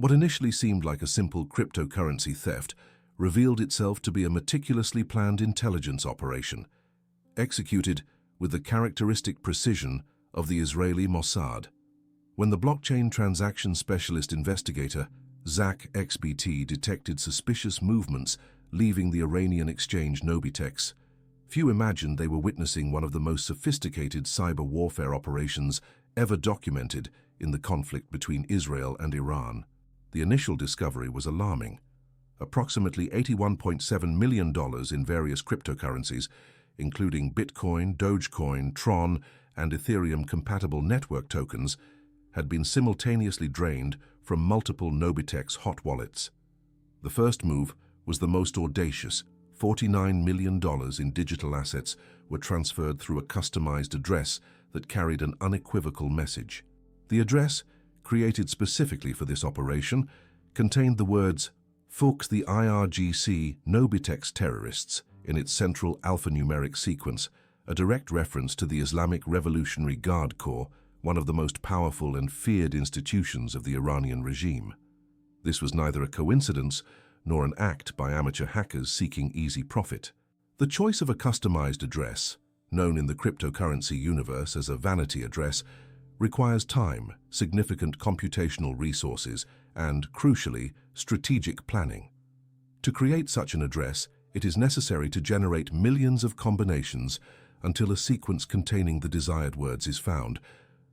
What initially seemed like a simple cryptocurrency theft revealed itself to be a meticulously planned intelligence operation, executed with the characteristic precision of the Israeli Mossad. When the blockchain transaction specialist investigator, Zach XBT, detected suspicious movements leaving the Iranian exchange Nobitex, few imagined they were witnessing one of the most sophisticated cyber warfare operations ever documented in the conflict between Israel and Iran. The initial discovery was alarming. Approximately $81.7 million in various cryptocurrencies, including Bitcoin, Dogecoin, Tron, and Ethereum-compatible network tokens, had been simultaneously drained from multiple Nobitex hot wallets. The first move was the most audacious. $49 million in digital assets were transferred through a customized address that carried an unequivocal message. The address, created specifically for this operation, contained the words, "Fuck the IRGC Nobitex terrorists," in its central alphanumeric sequence, a direct reference to the Islamic Revolutionary Guard Corps, one of the most powerful and feared institutions of the Iranian regime. This was neither a coincidence nor an act by amateur hackers seeking easy profit. The choice of a customized address, known in the cryptocurrency universe as a vanity address, requires time, significant computational resources, and, crucially, strategic planning. To create such an address, it is necessary to generate millions of combinations until a sequence containing the desired words is found,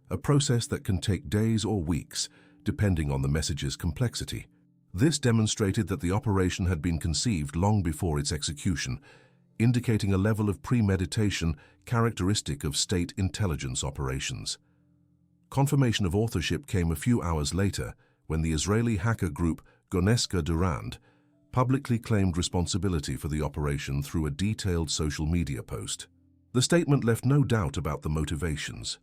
a process that can take days or weeks, depending on the message's complexity. This demonstrated that the operation had been conceived long before its execution, indicating a level of premeditation characteristic of state intelligence operations. Confirmation of authorship came a few hours later when the Israeli hacker group Goneska Durand publicly claimed responsibility for the operation through a detailed social media post. The statement left no doubt about the motivations.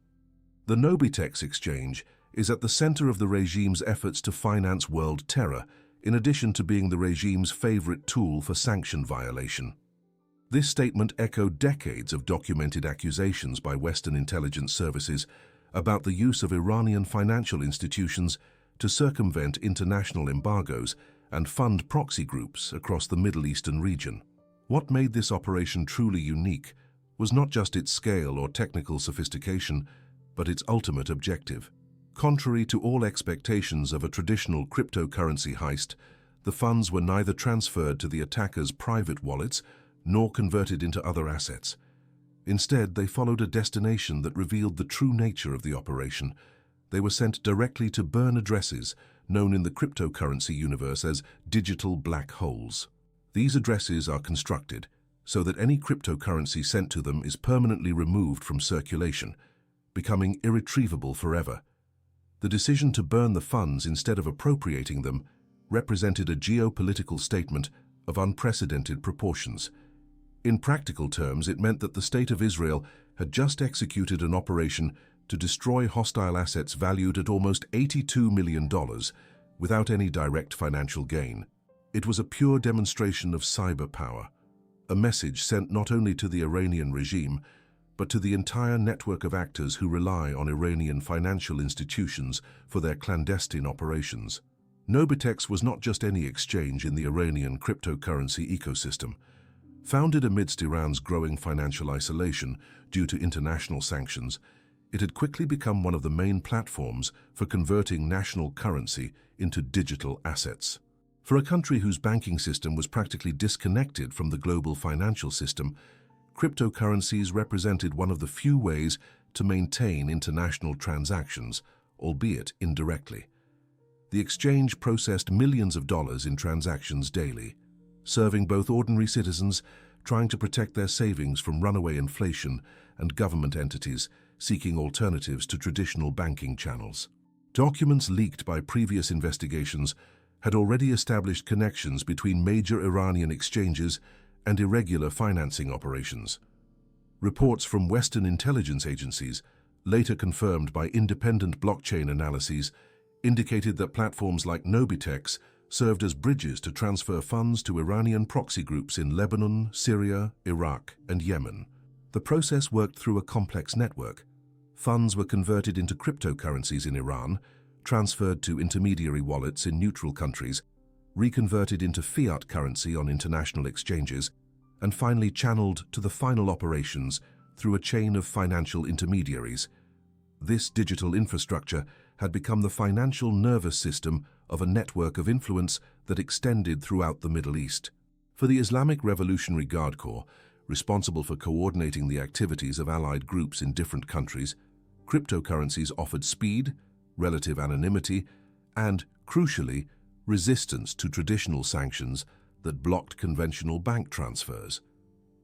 The Nobitex exchange is at the center of the regime's efforts to finance world terror, in addition to being the regime's favorite tool for sanction violation. This statement echoed decades of documented accusations by Western intelligence services about the use of Iranian financial institutions to circumvent international embargoes and fund proxy groups across the Middle Eastern region. What made this operation truly unique was not just its scale or technical sophistication, but its ultimate objective. Contrary to all expectations of a traditional cryptocurrency heist, the funds were neither transferred to the attackers' private wallets nor converted into other assets. Instead, they followed a destination that revealed the true nature of the operation. They were sent directly to burn addresses, known in the cryptocurrency universe as digital black holes. These addresses are constructed so that any cryptocurrency sent to them is permanently removed from circulation, becoming irretrievable forever. The decision to burn the funds instead of appropriating them represented a geopolitical statement of unprecedented proportions. In practical terms, it meant that the State of Israel had just executed an operation to destroy hostile assets valued at almost $82 million without any direct financial gain. It was a pure demonstration of cyber power, a message sent not only to the Iranian regime, but to the entire network of actors who rely on Iranian financial institutions for their clandestine operations. Nobitex was not just any exchange in the Iranian cryptocurrency ecosystem. Founded amidst Iran's growing financial isolation due to international sanctions, it had quickly become one of the main platforms for converting national currency into digital assets. For a country whose banking system was practically disconnected from the global financial system, cryptocurrencies represented one of the few ways to maintain international transactions, albeit indirectly. The exchange processed millions of dollars in transactions daily, serving both ordinary citizens trying to protect their savings from runaway inflation and government entities seeking alternatives to traditional banking channels. Documents leaked by previous investigations had already established connections between major Iranian exchanges and irregular financing operations. Reports from Western intelligence agencies, later confirmed by independent blockchain analyses, indicated that platforms like Nobitex served as bridges to transfer funds to Iranian proxy groups in Lebanon, Syria, Iraq, and Yemen. The process worked through a complex network. Funds were converted into cryptocurrencies in Iran, transferred to intermediary wallets in neutral countries, reconverted into fiat currency on international exchanges, and finally channeled to the final operations through a chain of financial intermediaries. This digital infrastructure had become the financial nervous system of a network of influence that extended throughout the Middle East. For the Islamic Revolutionary Guard Corps, responsible for coordinating the activities of allied groups in different countries, cryptocurrencies offered speed, relative anonymity, and, crucially, resistance to traditional sanctions that blocked conventional bank transfers.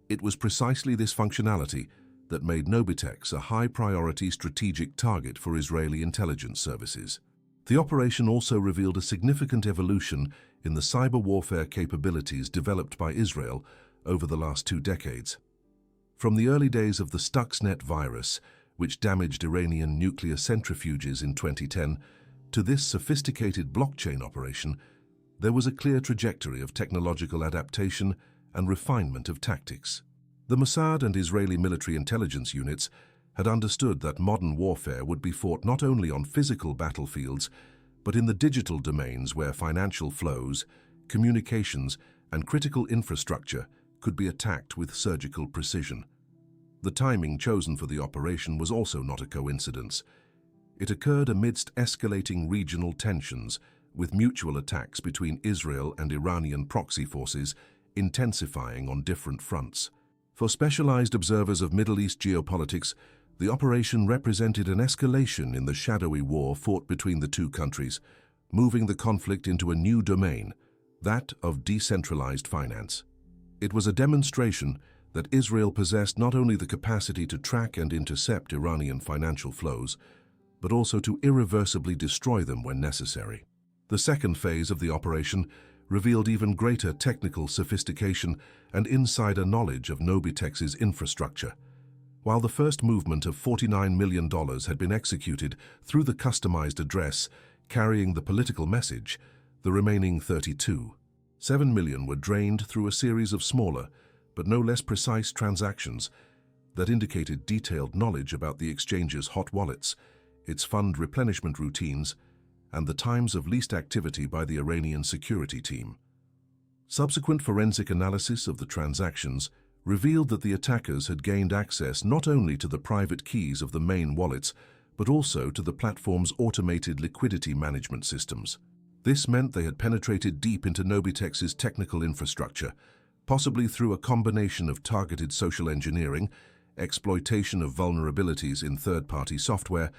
It was precisely this functionality that made Nobitex a high-priority strategic target for Israeli intelligence services. The operation also revealed a significant evolution in the cyber warfare capabilities developed by Israel over the last 2 decades. From the early days of the Stuxnet virus, which damaged Iranian nuclear centrifuges in 2010, to this sophisticated blockchain operation, there was a clear trajectory of technological adaptation and refinement of tactics. The Mossad and Israeli military intelligence units had understood that modern warfare would be fought not only on physical battlefields, but in the digital domains where financial flows, communications, and critical infrastructure could be attacked with surgical precision. The timing chosen for the operation was also not a coincidence. It occurred amidst escalating regional tensions, with mutual attacks between Israel and Iranian proxy forces intensifying on different fronts. For specialized observers of Middle East geopolitics, the operation represented an escalation in the shadowy war fought between the two countries, moving the conflict into a new domain, that of decentralized finance. It was a demonstration that Israel possessed not only the capacity to track and intercept Iranian financial flows, but also to irreversibly destroy them when necessary. The second phase of the operation revealed even greater technical sophistication and insider knowledge of Nobitex's infrastructure. While the first movement of $49 million had been executed through the customized address carrying the political message, the remaining $7 million were drained through a series of smaller, but no less precise transactions that indicated detailed knowledge about the exchange's hot wallets, its fund replenishment routines, and the times of least activity by the Iranian security team. Subsequent forensic analysis of the transactions revealed that the attackers had gained access not only to the private keys of the main wallets, but also to the platform's automated liquidity management systems. This meant they had penetrated deep into Nobitex's technical infrastructure, possibly through a combination of targeted social engineering, exploitation of vulnerabilities in third-party software,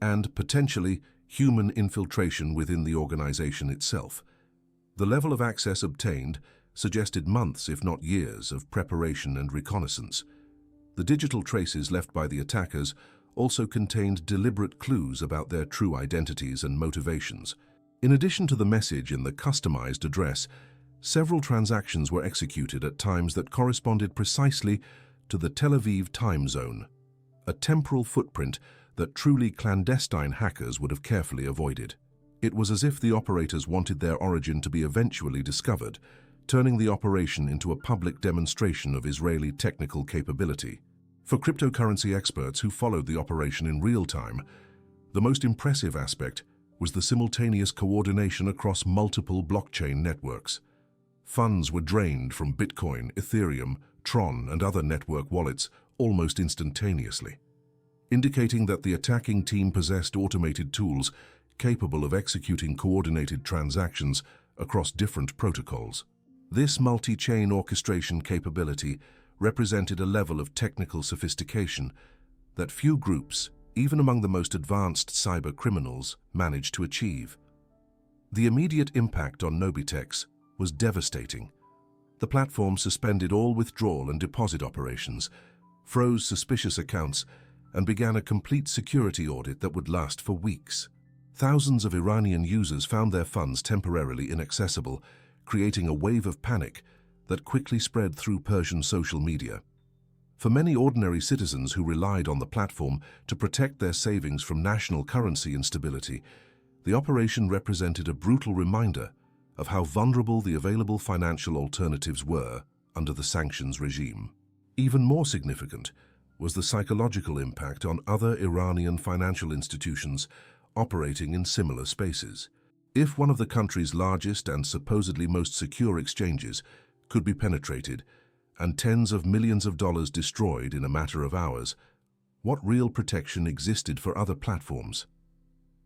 and, potentially, human infiltration within the organization itself. The level of access obtained suggested months, if not years, of preparation and reconnaissance. The digital traces left by the attackers also contained deliberate clues about their true identities and motivations. In addition to the message in the customized address, several transactions were executed at times that corresponded precisely to the Tel Aviv time zone, a temporal footprint that truly clandestine hackers would have carefully avoided. It was as if the operators wanted their origin to be eventually discovered, turning the operation into a public demonstration of Israeli technical capability. For cryptocurrency experts who followed the operation in real time, the most impressive aspect was the simultaneous coordination across multiple blockchain networks. Funds were drained from Bitcoin, Ethereum, Tron, and other network wallets almost instantaneously, indicating that the attacking team possessed automated tools capable of executing coordinated transactions across different protocols. This multi-chain orchestration capability represented a level of technical sophistication that few groups, even among the most advanced cyber criminals, managed to achieve. The immediate impact on Nobitex was devastating. The platform suspended all withdrawal and deposit operations, froze suspicious accounts, and began a complete security audit that would last for weeks. Thousands of Iranian users found their funds temporarily inaccessible, creating a wave of panic that quickly spread through Persian social media. For many ordinary citizens who relied on the platform to protect their savings from national currency instability, the operation represented a brutal reminder of how vulnerable the available financial alternatives were under the sanctions regime. Even more significant was the psychological impact on other Iranian financial institutions operating in similar spaces. If one of the country's largest and supposedly most secure exchanges could be penetrated and tens of millions of dollars destroyed in a matter of hours, what real protection existed for other platforms?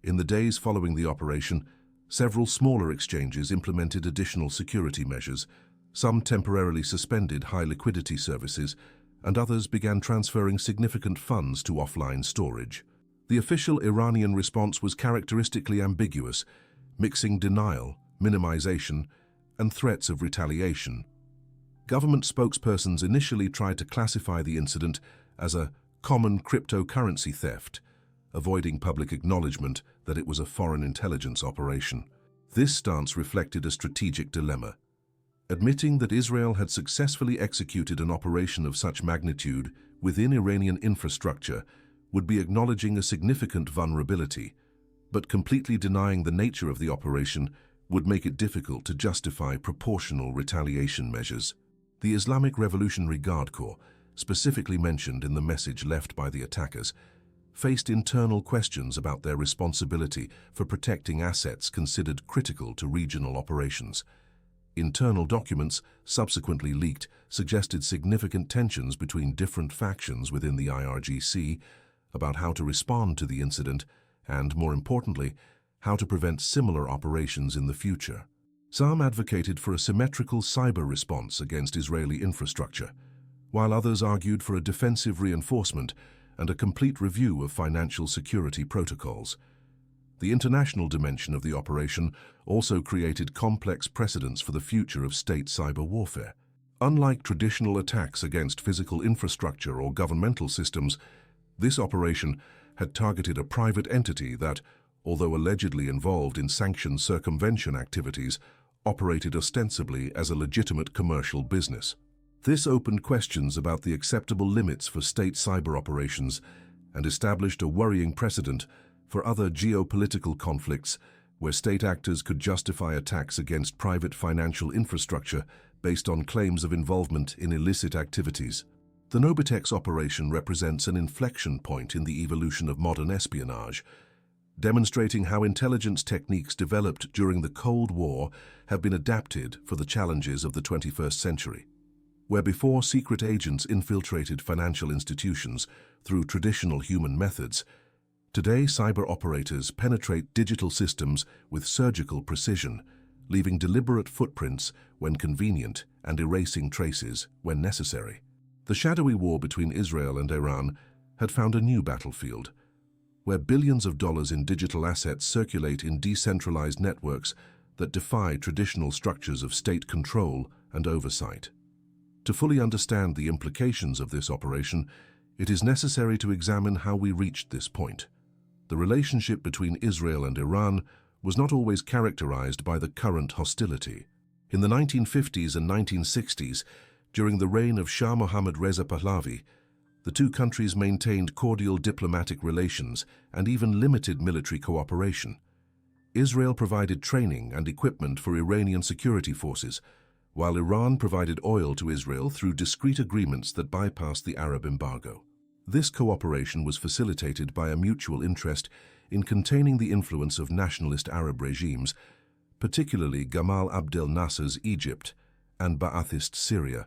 In the days following the operation, several smaller exchanges implemented additional security measures. Some temporarily suspended high-liquidity services, and others began transferring significant funds to offline storage. The official Iranian response was characteristically ambiguous, mixing denial, minimization, and threats of retaliation. Government spokespersons initially tried to classify the incident as a common cryptocurrency theft, avoiding public acknowledgement that it was a foreign intelligence operation. This stance reflected a strategic dilemma. Admitting that Israel had successfully executed an operation of such magnitude within Iranian infrastructure would be acknowledging a significant vulnerability, but completely denying the nature of the operation would make it difficult to justify proportional retaliation measures. The Islamic Revolutionary Guard Corps, specifically mentioned in the message left by the attackers, faced internal questions about their responsibility for protecting assets considered critical to regional operations. Internal documents, subsequently leaked, suggested significant tensions between different factions within the IRGC about how to respond to the incident and, more importantly, how to prevent similar operations in the future. Some advocated for a symmetrical cyber response against Israeli infrastructure, while others argued for a defensive reinforcement and a complete review of financial security protocols. The international dimension of the operation also created complex precedents for the future of state cyber warfare. Unlike traditional attacks against physical infrastructure or governmental systems, this operation had targeted a private entity that, although allegedly involved in sanctions circumvention activities, operated ostensibly as a legitimate commercial business. This opened questions about the acceptable limits for state cyber operations and established a worrying precedent for other geopolitical conflicts where state actors could justify attacks against private financial infrastructure based on claims of involvement in illicit activities. The Nobitex operation represents an inflection point in the evolution of modern espionage, demonstrating how intelligence techniques developed during the Cold War have been adapted for the challenges of the 21st century. Where before secret agents infiltrated financial institutions through traditional human methods, today cyber operators penetrate digital systems with surgical precision, leaving deliberate footprints when convenient and erasing traces when necessary. The shadowy war between Israel and Iran had found a new battlefield, where billions of dollars in digital assets circulate in decentralized networks that defy traditional structures of state control and oversight. To fully understand the implications of this operation, it is necessary to examine how we reached this point. The relationship between Israel and Iran was not always characterized by the current hostility. In the 1950s and 1960s, during the reign of Shah Mohammad Reza Pahlavi, the two countries maintained cordial diplomatic relations and even limited military cooperation. Israel provided training and equipment for Iranian security forces, while Iran provided oil to Israel through discreet agreements that bypassed the Arab embargo. This cooperation was facilitated by a mutual interest in containing the influence of nationalist Arab regimes, particularly Gamal Abdel Nasser's Egypt and Ba'athist Syria.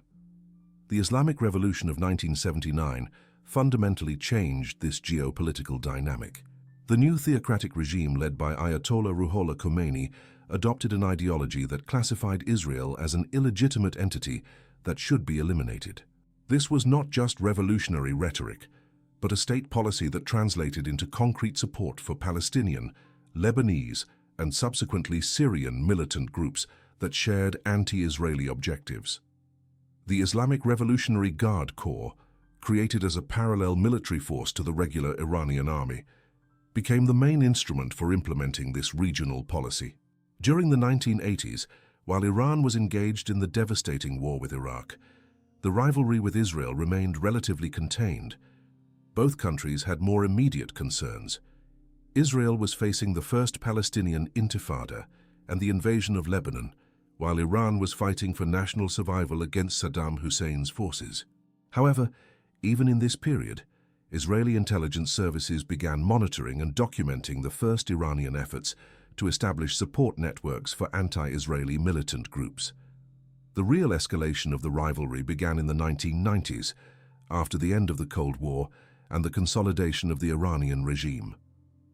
The Islamic Revolution of 1979 fundamentally changed this geopolitical dynamic. The new theocratic regime led by Ayatollah Ruhollah Khomeini adopted an ideology that classified Israel as an illegitimate entity that should be eliminated. This was not just revolutionary rhetoric, but a state policy that translated into concrete support for Palestinian, Lebanese, and subsequently Syrian militant groups that shared anti-Israeli objectives. The Islamic Revolutionary Guard Corps, created as a parallel military force to the regular Iranian army, became the main instrument for implementing this regional policy. During the 1980s, while Iran was engaged in the devastating war with Iraq, the rivalry with Israel remained relatively contained. Both countries had more immediate concerns. Israel was facing the First Palestinian Intifada and the invasion of Lebanon, while Iran was fighting for national survival against Saddam Hussein's forces. However, even in this period, Israeli intelligence services began monitoring and documenting the first Iranian efforts to establish support networks for anti-Israeli militant groups. The real escalation of the rivalry began in the 1990s, after the end of the Cold War and the consolidation of the Iranian regime.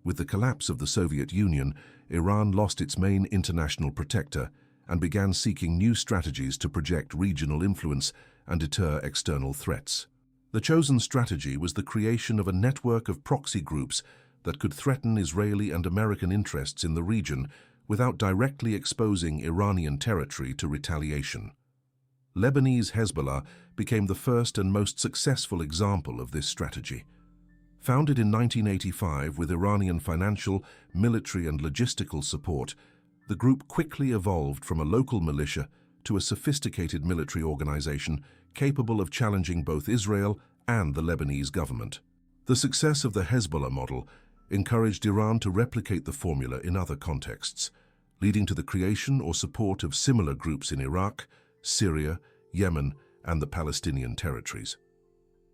With the collapse of the Soviet Union, Iran lost its main international protector and began seeking new strategies to project regional influence and deter external threats. The chosen strategy was the creation of a network of proxy groups that could threaten Israeli and American interests in the region without directly exposing Iranian territory to retaliation. Lebanese Hezbollah became the first and most successful example of this strategy. Founded in 1985 with Iranian financial, military and logistical support, the group quickly evolved from a local militia to a sophisticated military organization capable of challenging both Israel and the Lebanese government. The success of the Hezbollah model encouraged Iran to replicate the formula in other contexts, leading to the creation or support of similar groups in Iraq, Syria, Yemen, and the Palestinian territories.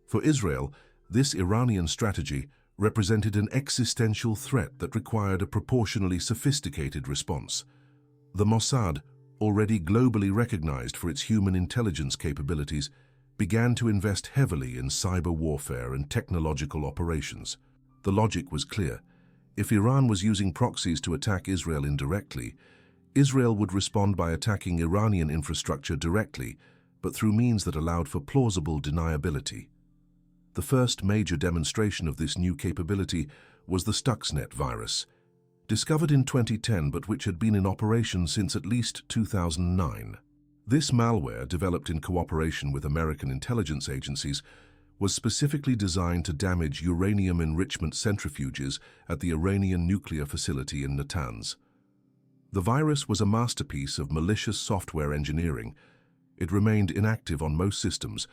For Israel, this Iranian strategy represented an existential threat that required a proportionally sophisticated response. The Mossad, already globally recognized for its human intelligence capabilities, began to invest heavily in cyber warfare and technological operations. The logic was clear. If Iran was using proxies to attack Israel indirectly, Israel would respond by attacking Iranian infrastructure directly, but through means that allowed for plausible deniability. The first major demonstration of this new capability was the Stuxnet virus, discovered in 2010 but which had been in operation since at least 2009. This malware, developed in cooperation with American intelligence agencies, was specifically designed to damage uranium enrichment centrifuges at the Iranian nuclear facility in Natanz. The virus was a masterpiece of malicious software engineering. It remained inactive on most systems,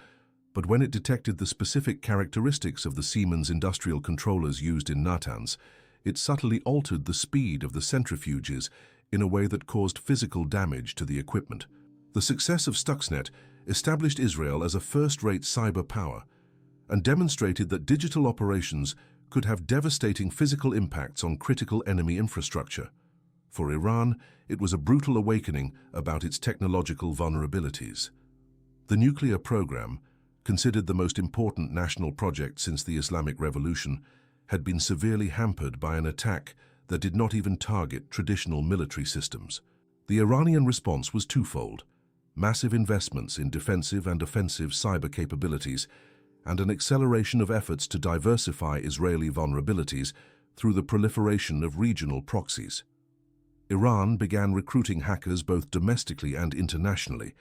but when it detected the specific characteristics of the Siemens industrial controllers used in Natanz, it subtly altered the speed of the centrifuges in a way that caused physical damage to the equipment. The success of Stuxnet established Israel as a first-rate cyber power and demonstrated that digital operations could have devastating physical impacts on critical enemy infrastructure. For Iran, it was a brutal awakening about its technological vulnerabilities. The nuclear program, considered the most important national project since the Islamic Revolution, had been severely hampered by an attack that did not even target traditional military systems. The Iranian response was twofold: massive investments in defensive and offensive cyber capabilities, and an acceleration of efforts to diversify Israeli vulnerabilities through the proliferation of regional proxies. Iran began recruiting hackers both domestically and internationally,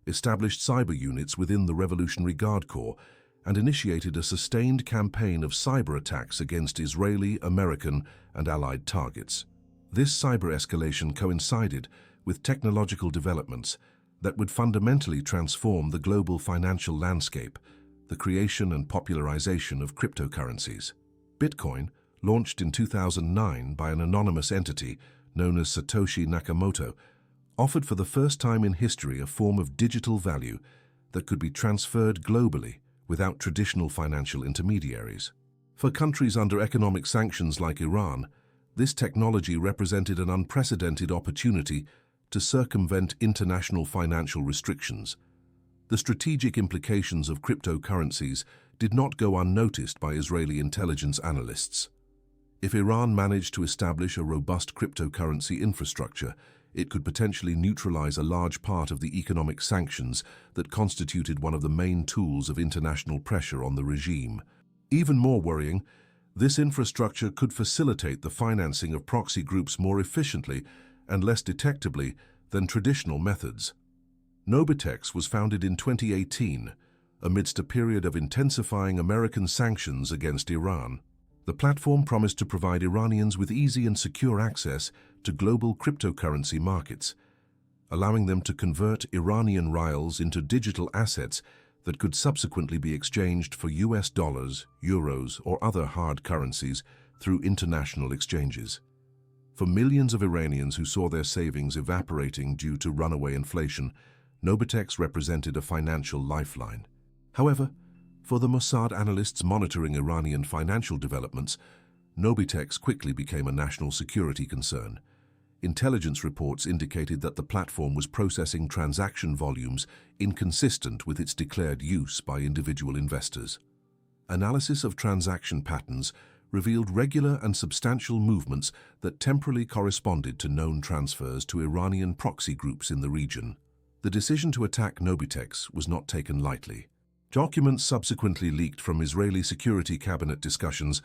established cyber units within the Revolutionary Guard Corps, and initiated a sustained campaign of cyber attacks against Israeli, American, and Allied targets. This cyber escalation coincided with technological developments that would fundamentally transform the global financial landscape, the creation and popularization of cryptocurrencies. Bitcoin, launched in 2009 by an anonymous entity known as Satoshi Nakamoto, offered for the first time in history a form of digital value that could be transferred globally without traditional financial intermediaries. For countries under economic sanctions like Iran, this technology represented an unprecedented opportunity to circumvent international financial restrictions. The strategic implications of cryptocurrencies did not go unnoticed by Israeli intelligence analysts. If Iran managed to establish a robust cryptocurrency infrastructure, it could potentially neutralize a large part of the economic sanctions that constituted one of the main tools of international pressure on the regime. Even more worrying, this infrastructure could facilitate the financing of proxy groups more efficiently and less detectably than traditional methods. Nobitex was founded in 2018, amidst a period of intensifying American sanctions against Iran. The platform promised to provide Iranians with easy and secure access to global cryptocurrency markets, allowing them to convert Iranian rials into digital assets that could subsequently be exchanged for US dollars, euros, or other hard currencies through international exchanges. For millions of Iranians who saw their savings evaporating due to runaway inflation, Nobitex represented a financial lifeline. However, For the Mossad analysts monitoring Iranian financial developments, Nobitex quickly became a national security concern. Intelligence reports indicated that the platform was processing transaction volumes inconsistent with its declared use by individual investors. Analysis of transaction patterns revealed regular and substantial movements that temporally corresponded to known transfers to Iranian proxy groups in the region. The decision to attack Nobitex was not taken lightly. Documents subsequently leaked from Israeli Security Cabinet discussions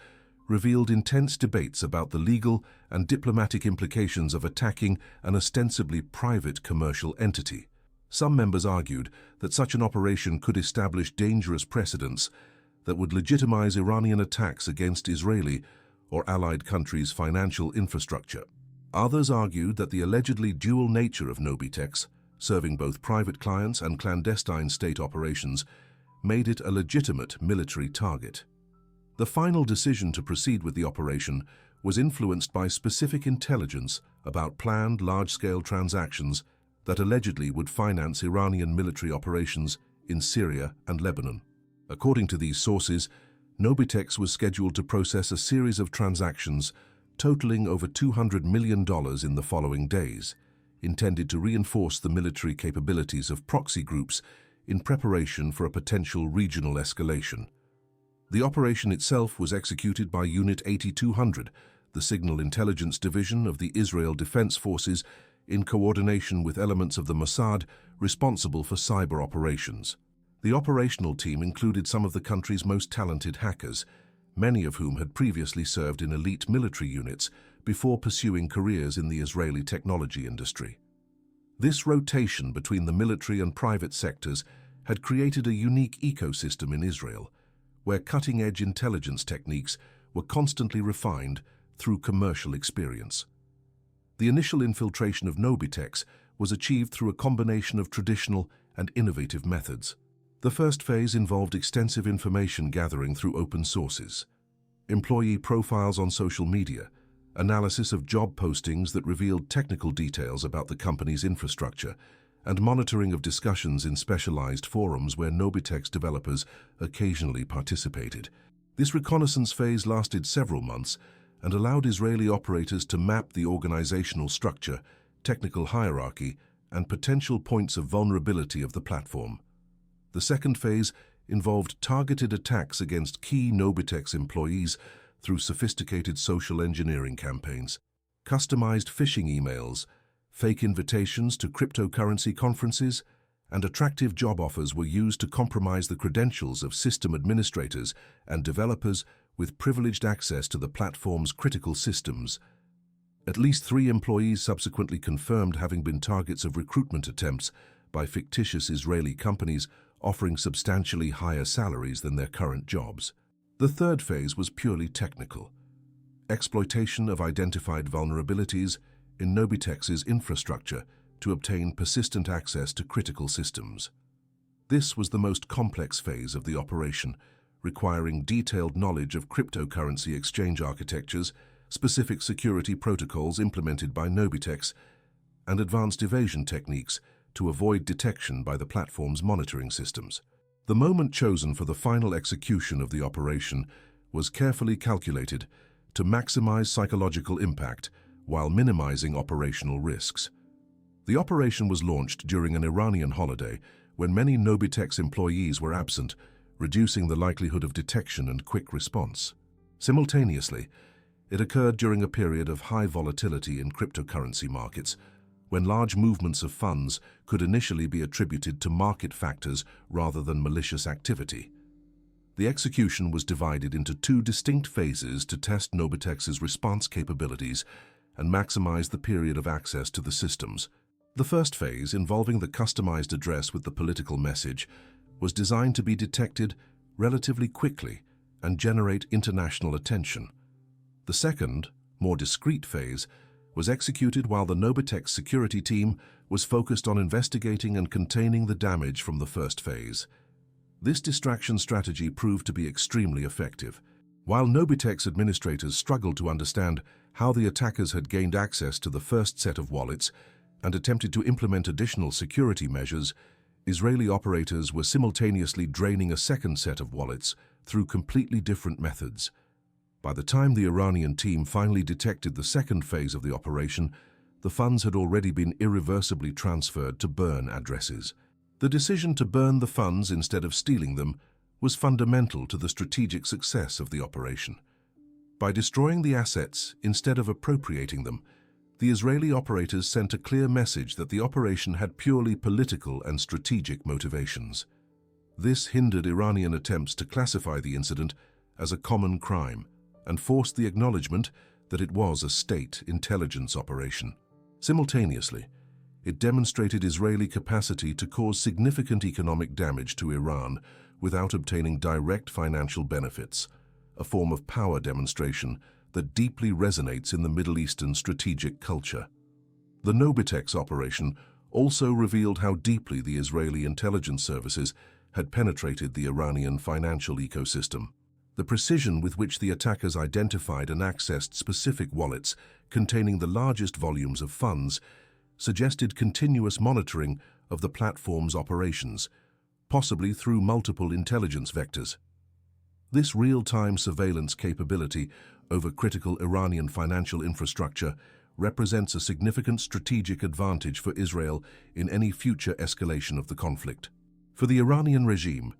revealed intense debates about the legal and diplomatic implications of attacking an ostensibly private commercial entity. Some members argued that such an operation could establish dangerous precedents that would legitimize Iranian attacks against Israeli or allied countries' financial infrastructure. Others argued that the allegedly dual nature of Nobitex, serving both private clients and clandestine state operations, made it a legitimate military target. The final decision to proceed with the operation was influenced by specific intelligence about planned large-scale transactions that allegedly would finance Iranian military operations in Syria and Lebanon. According to these sources, Nobitex was scheduled to process a series of transactions totaling over $200 million in the following days, intended to reinforce the military capabilities of proxy groups in preparation for a potential regional escalation. The operation itself was executed by Unit 8200, the Signal Intelligence Division of the Israel Defense Forces, in coordination with elements of the Mossad responsible for cyber operations. The operational team included some of the country's most talented hackers, many of whom had previously served in elite military units before pursuing careers in the Israeli technology industry. This rotation between the military and private sectors had created a unique ecosystem in Israel, where cutting-edge intelligence techniques were constantly refined through commercial experience. The initial infiltration of Nobitex was achieved through a combination of traditional and innovative methods. The first phase involved extensive information gathering through open sources, employee profiles on social media, analysis of job postings that revealed technical details about the company's infrastructure, and monitoring of discussions in specialized forums where Nobitex developers occasionally participated. This reconnaissance phase lasted several months and allowed Israeli operators to map the organizational structure, technical hierarchy, and potential points of vulnerability of the platform. The second phase involved targeted attacks against key Nobitex employees through sophisticated social engineering campaigns. Customized phishing emails, fake invitations to cryptocurrency conferences, and attractive job offers were used to compromise the credentials of system administrators and developers with privileged access to the platform's critical systems. At least 3 employees subsequently confirmed having been targets of recruitment attempts by fictitious Israeli companies offering substantially higher salaries than their current jobs. The third phase was purely technical. Exploitation of identified vulnerabilities in Nobitex's infrastructure to obtain persistent access to critical systems. This was the most complex phase of the operation, requiring detailed knowledge of cryptocurrency exchange architectures, specific security protocols implemented by Nobitex, and advanced evasion techniques to avoid detection by the platform's monitoring systems. The moment chosen for the final execution of the operation was carefully calculated to maximize psychological impact while minimizing operational risks. The operation was launched during an Iranian holiday when many Nobitex employees were absent, reducing the likelihood of detection and quick response. Simultaneously, it occurred during a period of high volatility in cryptocurrency markets, when large movements of funds could initially be attributed to market factors rather than malicious activity. The execution was divided into 2 distinct phases to test Nobitex's response capabilities and maximize the period of access to the systems. The first phase, involving the customized address with the political message, was designed to be detected relatively quickly and generate international attention. The second, more discreet phase was executed while the Nobitex security team was focused on investigating and containing the damage from the first phase. This distraction strategy proved to be extremely effective. While Nobitex administrators struggled to understand how the attackers had gained access to the first set of wallets and attempted to implement additional security measures, Israeli operators were simultaneously draining a second set of wallets through completely different methods. By the time the Iranian team finally detected the second phase of the operation, the funds had already been irreversibly transferred to burn addresses. The decision to burn the funds instead of stealing them was fundamental to the strategic success of the operation. By destroying the assets instead of appropriating them, the Israeli operators sent a clear message that the operation had purely political and strategic motivations. This hindered Iranian attempts to classify the incident as a common crime and forced the acknowledgement that it was a state intelligence operation. Simultaneously, it demonstrated Israeli capacity to cause significant economic damage to Iran without obtaining direct financial benefits, a form of power demonstration that deeply resonates in the Middle Eastern strategic culture. The Nobitex operation also revealed how deeply the Israeli intelligence services had penetrated the Iranian financial ecosystem. The precision with which the attackers identified and accessed specific wallets containing the largest volumes of funds suggested continuous monitoring of the platform's operations, possibly through multiple intelligence vectors. This real-time surveillance capability over critical Iranian financial infrastructure represents a significant strategic advantage for Israel in any future escalation of the conflict. For the Iranian regime,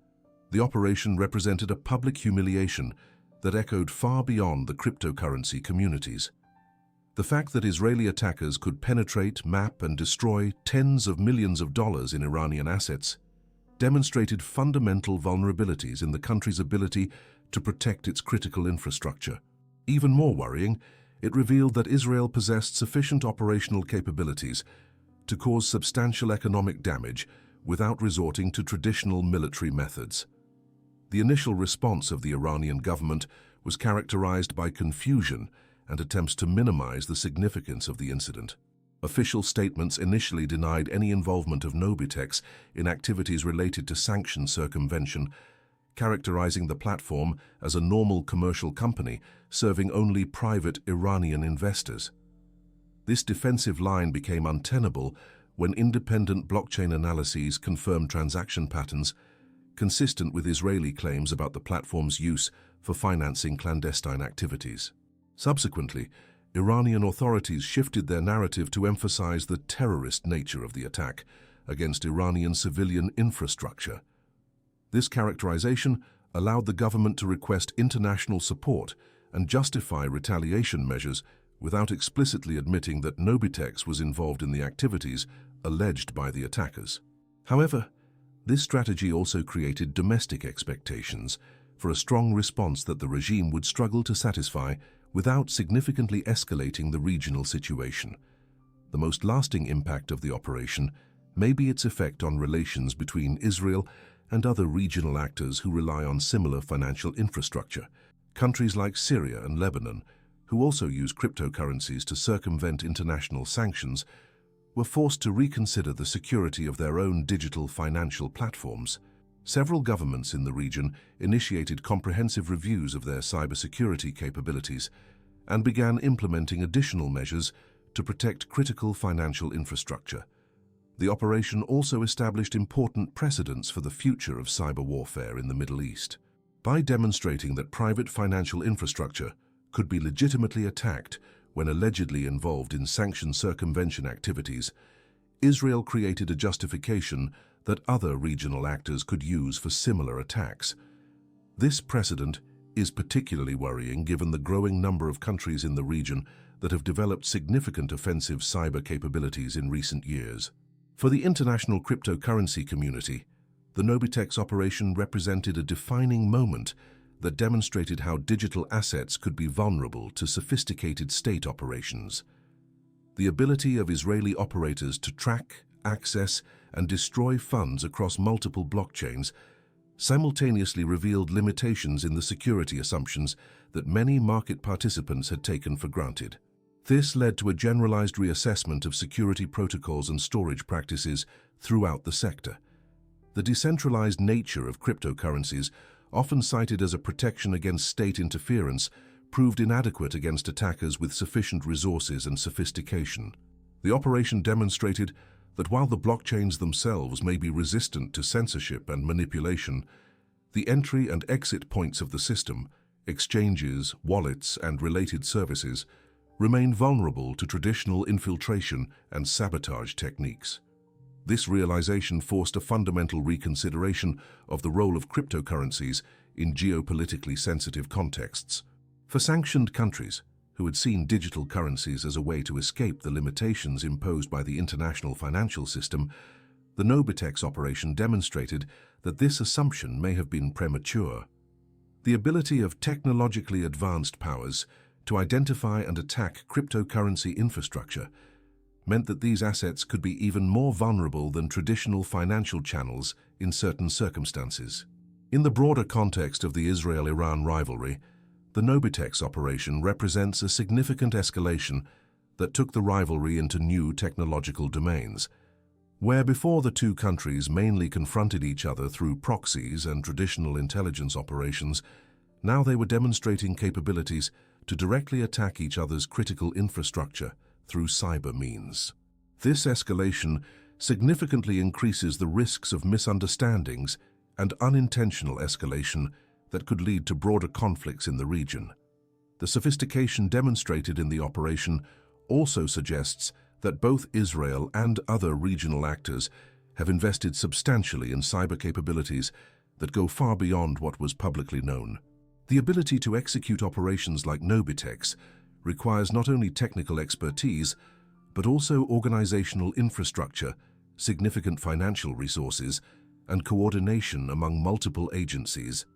the operation represented a public humiliation that echoed far beyond the cryptocurrency communities. The fact that Israeli attackers could penetrate, map, and destroy tens of millions of dollars in Iranian assets demonstrated fundamental vulnerabilities in the country's ability to protect its critical infrastructure. Even more worrying, it revealed that Israel possessed sufficient operational capabilities to cause substantial economic damage without resorting to traditional military methods. The initial response of the Iranian government was characterized by confusion and attempts to minimize the significance of the incident. Official statements initially denied any involvement of Nobitex in activities related to sanction circumvention, characterizing the platform as a normal commercial company serving only private Iranian investors. This defensive line became untenable when independent blockchain analyses confirmed transaction patterns consistent with Israeli claims about the platform's use for financing clandestine activities. Subsequently, Iranian authorities shifted their narrative to emphasize the terrorist nature of the attack against Iranian civilian infrastructure. This characterization allowed the government to request international support and justify retaliation measures without explicitly admitting that Nobitex was involved in the activities alleged by the attackers. However, this strategy also created domestic expectations for a strong response that the regime would struggle to satisfy without significantly escalating the regional situation. The most lasting impact of the operation may be its effect on relations between Israel and other regional actors who rely on similar financial infrastructure. Countries like Syria and Lebanon, who also use cryptocurrencies to circumvent international sanctions, were forced to reconsider the security of their own digital financial platforms. Several governments in the region initiated comprehensive reviews of their cybersecurity capabilities and began implementing additional measures to protect critical financial infrastructure. The operation also established important precedents for the future of cyber warfare in the Middle East. By demonstrating that private financial infrastructure could be legitimately attacked when allegedly involved in sanction circumvention activities, Israel created a justification that other regional actors could use for similar attacks. This precedent is particularly worrying given the growing number of countries in the region that have developed significant offensive cyber capabilities in recent years. For the international cryptocurrency community, the Nobitex operation represented a defining moment that demonstrated how digital assets could be vulnerable to sophisticated state operations. The ability of Israeli operators to track, access, and destroy funds across multiple blockchains simultaneously revealed limitations in the security assumptions that many market participants had taken for granted. This led to a generalized reassessment of security protocols and storage practices throughout the sector. The decentralized nature of cryptocurrencies, often cited as a protection against state interference, proved inadequate against attackers with sufficient resources and sophistication. The operation demonstrated that while the blockchains themselves may be resistant to censorship and manipulation, the entry and exit points of the system, exchanges, wallets, and related services, remain vulnerable to traditional infiltration and sabotage techniques. This realization forced a fundamental reconsideration of the role of cryptocurrencies in geopolitically sensitive contexts. For sanctioned countries, who had seen digital currencies as a way to escape the limitations imposed by the international financial system, the Nobitex operation demonstrated that this assumption may have been premature. The ability of technologically advanced powers to identify and attack cryptocurrency infrastructure meant that these assets could be even more vulnerable than traditional financial channels in certain circumstances. In the broader context of the Israel-Iran rivalry, the Nobitex operation represents a significant escalation that took the rivalry into new technological domains. Where before the two countries mainly confronted each other through proxies and traditional intelligence operations, now they were demonstrating capabilities to directly attack each other's critical infrastructure through cyber means. This escalation significantly increases the risks of misunderstandings and unintentional escalation that could lead to broader conflicts in the region. The sophistication demonstrated in the operation also suggests that both Israel and other regional actors have invested substantially in cyber capabilities that go far beyond what was publicly known. The ability to execute operations like Nobitex requires not only technical expertise, but also organizational infrastructure, significant financial resources, and coordination among multiple agencies.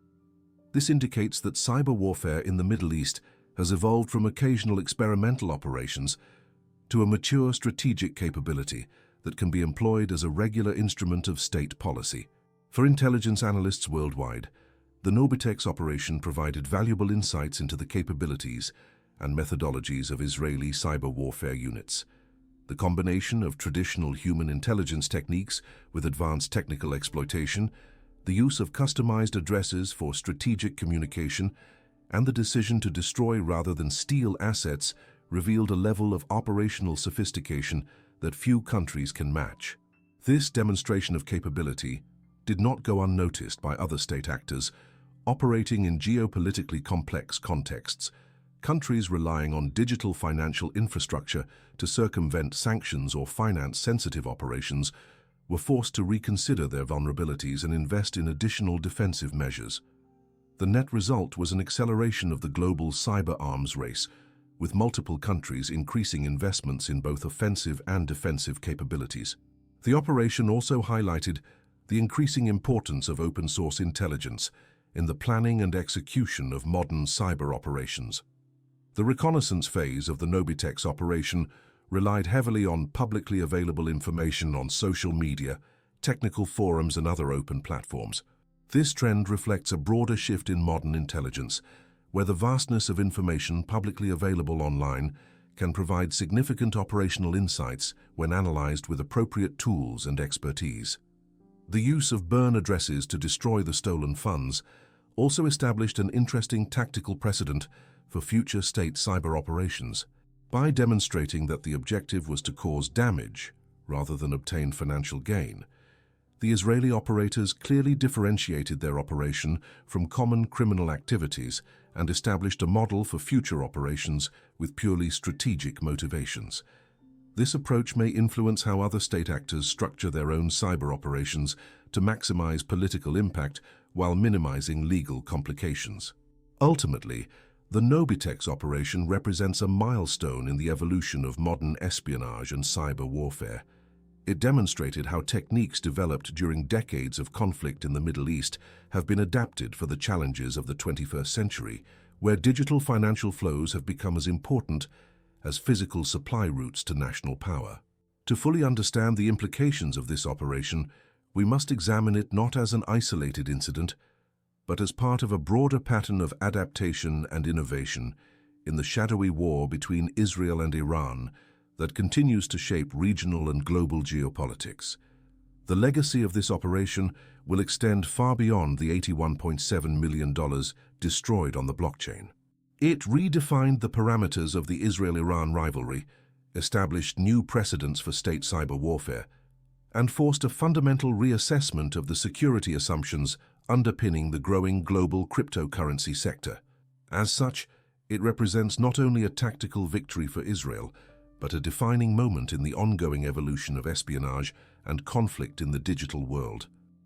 This indicates that cyber warfare in the Middle East has evolved from occasional experimental operations to a mature strategic capability that can be employed as a regular instrument of state policy. For intelligence analysts worldwide, the Nobitex operation provided valuable insights into the capabilities and methodologies of Israeli cyber warfare units. The combination of traditional human intelligence techniques with advanced technical exploitation, the use of customized addresses for strategic communication, and the decision to destroy rather than steal assets revealed a level of operational sophistication that few countries can match. This demonstration of capability did not go unnoticed by other state actors operating in geopolitically complex contexts. Countries relying on digital financial infrastructure to circumvent sanctions or finance sensitive operations were forced to reconsider their vulnerabilities and invest in additional defensive measures. The net result was an acceleration of the global cyber arms race, with multiple countries increasing investments in both offensive and defensive capabilities. The operation also highlighted the increasing importance of open-source intelligence in the planning and execution of modern cyber operations. The reconnaissance phase of the Nobitex operation relied heavily on publicly available information on social media, technical forums, and other open platforms. This trend reflects a broader shift in modern intelligence, where the vastness of information publicly available online can provide significant operational insights when analyzed with appropriate tools and expertise. The use of burn addresses to destroy the stolen funds also established an interesting tactical precedent for future state cyber operations. By demonstrating that the objective was to cause damage rather than obtain financial gain, the Israeli operators clearly differentiated their operation from common criminal activities and established a model for future operations with purely strategic motivations. This approach may influence how other state actors structure their own cyber operations to maximize political impact while minimizing legal complications. Ultimately, the Nobitex operation represents a milestone in the evolution of modern espionage and cyber warfare. It demonstrated how techniques developed during decades of conflict in the Middle East have been adapted for the challenges of the 21st century, where digital financial flows have become as important as physical supply routes to national power. To fully understand the implications of this operation, we must examine it not as an isolated incident, but as part of a broader pattern of adaptation and innovation in the shadowy war between Israel and Iran that continues to shape regional and global geopolitics. The legacy of this operation will extend far beyond the $81.7 million destroyed on the blockchain. It redefined the parameters of the Israel-Iran rivalry, established new precedents for state cyber warfare, and forced a fundamental reassessment of the security assumptions underpinning the growing global cryptocurrency sector. As such, it represents not only a tactical victory for Israel, but a defining moment in the ongoing evolution of espionage and conflict in the digital world.